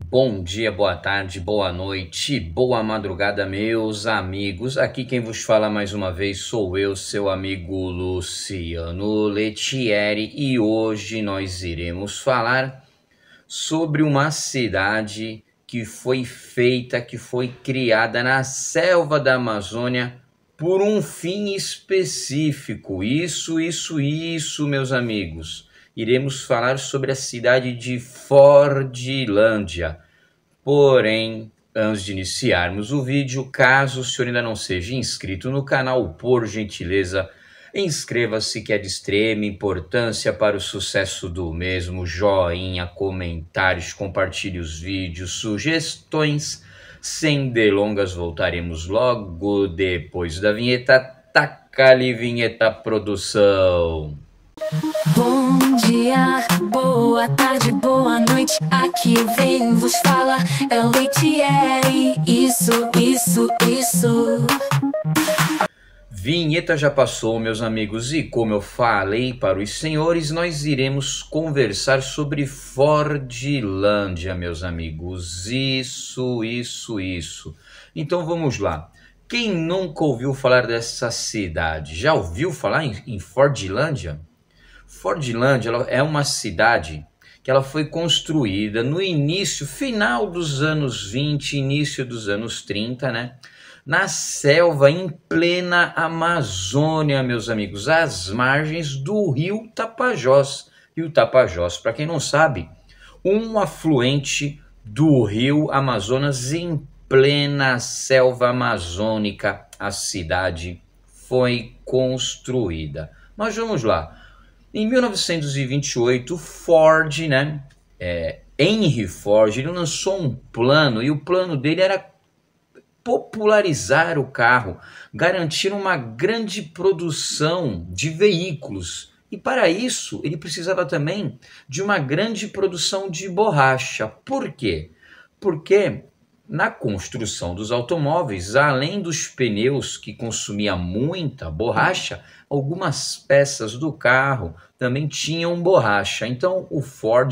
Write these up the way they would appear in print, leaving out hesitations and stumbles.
Bom dia, boa tarde, boa noite, boa madrugada, meus amigos. Aqui quem vos fala mais uma vez sou eu, seu amigo Luciano Lettieri, e hoje nós iremos falar sobre uma cidade que foi feita, que foi criada na selva da Amazônia por um fim específico. Isso, meus amigos. Iremos falar sobre a cidade de Fordlândia. Porém, antes de iniciarmos o vídeo, caso o senhor ainda não seja inscrito no canal, por gentileza, inscreva-se, que é de extrema importância para o sucesso do mesmo. Joinha, comentários, compartilhe os vídeos, sugestões. Sem delongas, voltaremos logo depois da vinheta. Taca-lhe vinheta, produção! Bom dia, boa tarde, boa noite. Aqui vem vos fala é o Lettieri. Isso. Vinheta já passou, meus amigos, e como eu falei para os senhores, nós iremos conversar sobre Fordlândia, meus amigos. Isso. Então vamos lá. Quem nunca ouviu falar dessa cidade? Já ouviu falar em Fordlândia? Fordlândia é uma cidade que ela foi construída no final dos anos 20, início dos anos 30, né? Na selva, em plena Amazônia, meus amigos, às margens do Rio Tapajós. Rio Tapajós, para quem não sabe, um afluente do Rio Amazonas, em plena selva amazônica, a cidade foi construída. Mas vamos lá. Em 1928, Ford, Henry Ford, ele lançou um plano, e o plano dele era popularizar o carro, garantir uma grande produção de veículos. E para isso, ele precisava também de uma grande produção de borracha. Por quê? Porque na construção dos automóveis, além dos pneus que consumia muita borracha, algumas peças do carro também tinham borracha. Então o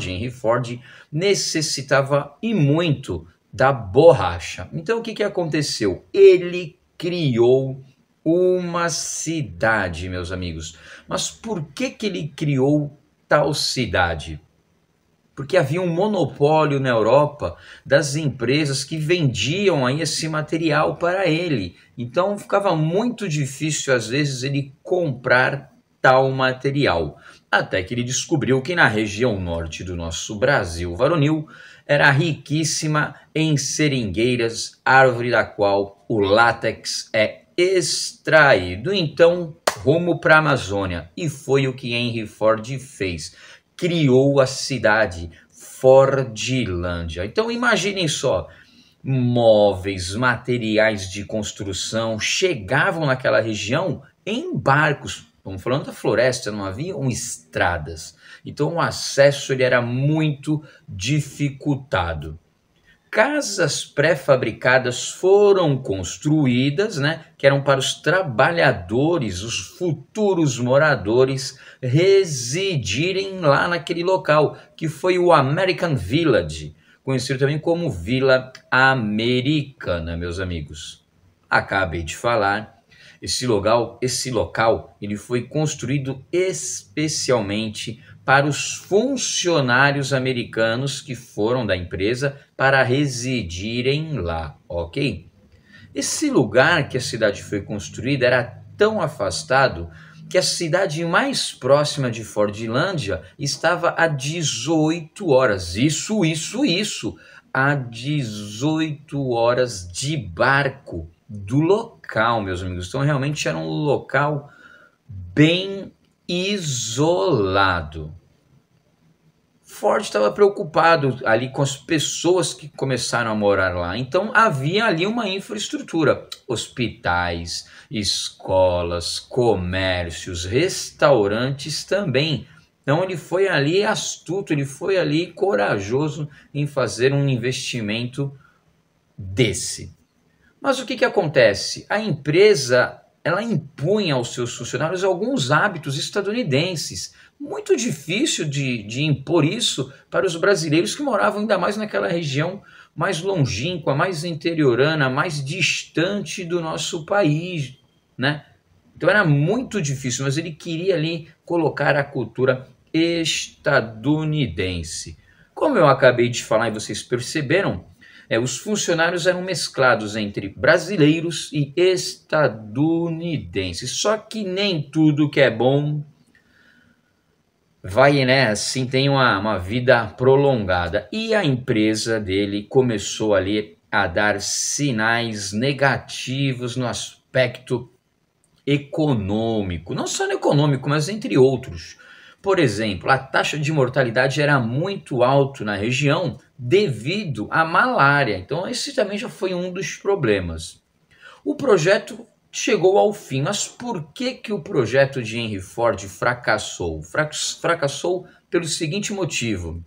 Henry Ford, necessitava e muito da borracha. Então o que aconteceu? Ele criou uma cidade, meus amigos. Mas por que ele criou tal cidade? Porque havia um monopólio na Europa das empresas que vendiam aí esse material para ele. Então ficava muito difícil, às vezes, ele comprar tal material. Até que ele descobriu que na região norte do nosso Brasil varonil era riquíssima em seringueiras, árvore da qual o látex é extraído. Então, rumo para a Amazônia. E foi o que Henry Ford fez. Criou a cidade Fordlândia. Então imaginem só, móveis, materiais de construção chegavam naquela região em barcos. Estamos falando da floresta, não haviam estradas. Então o acesso ele era muito dificultado. Casas pré-fabricadas foram construídas, que eram para os trabalhadores, os futuros moradores, residirem lá naquele local, que foi o American Village, conhecido também como Vila Americana, meus amigos. Acabei de falar, esse local ele foi construído especialmente para os funcionários americanos que foram da empresa para residirem lá, ok? Esse lugar que a cidade foi construída era tão afastado que a cidade mais próxima de Fordlândia estava a 18 horas, a 18 horas de barco do local, meus amigos. Então realmente era um local bem isolado. Ford estava preocupado ali com as pessoas que começaram a morar lá. Então havia ali uma infraestrutura, hospitais, escolas, comércios, restaurantes também. Então ele foi ali astuto, ele foi ali corajoso em fazer um investimento desse. Mas o que acontece? A empresa ela impunha aos seus funcionários alguns hábitos estadunidenses. Muito difícil de impor isso para os brasileiros que moravam ainda mais naquela região mais longínqua, mais interiorana, mais distante do nosso país, né? Então era muito difícil, mas ele queria ali colocar a cultura estadunidense. Como eu acabei de falar e vocês perceberam, os funcionários eram mesclados entre brasileiros e estadunidenses. Só que nem tudo que é bom vai, né, assim, tem uma vida prolongada. E a empresa dele começou ali a dar sinais negativos no aspecto econômico. Não só no econômico, mas entre outros. Por exemplo, a taxa de mortalidade era muito alta na região devido à malária. Então esse também já foi um dos problemas. O projeto chegou ao fim, mas por que o projeto de Henry Ford fracassou? Fracassou pelo seguinte motivo.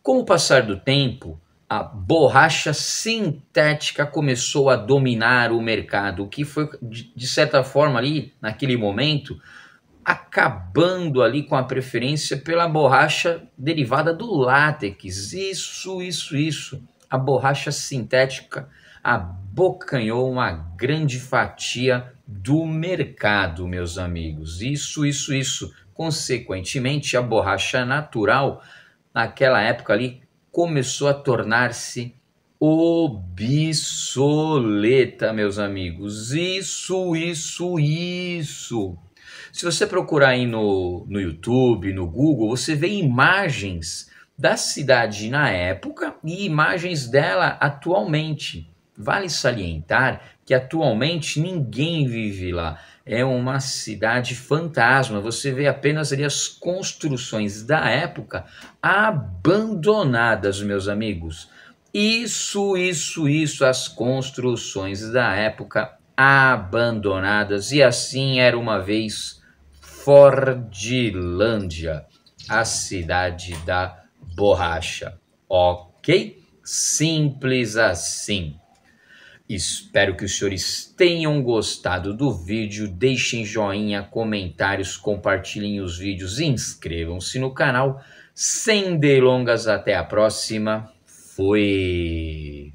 Com o passar do tempo, a borracha sintética começou a dominar o mercado, o que foi, de certa forma, ali, naquele momento, acabando ali com a preferência pela borracha derivada do látex. Isso. A borracha sintética abocanhou uma grande fatia do mercado, meus amigos. Isso. Consequentemente, a borracha natural, naquela época ali, começou a tornar-se obsoleta, meus amigos. Isso. Se você procurar aí no YouTube, no Google, você vê imagens da cidade na época e imagens dela atualmente. Vale salientar que atualmente ninguém vive lá. É uma cidade fantasma. Você vê apenas ali as construções da época abandonadas, meus amigos. Isso, as construções da época abandonadas. E assim era uma vez Fordlândia, a cidade da borracha. Ok? Simples assim. Espero que os senhores tenham gostado do vídeo. Deixem joinha, comentários, compartilhem os vídeos, inscrevam-se no canal. Sem delongas, até a próxima. Fui!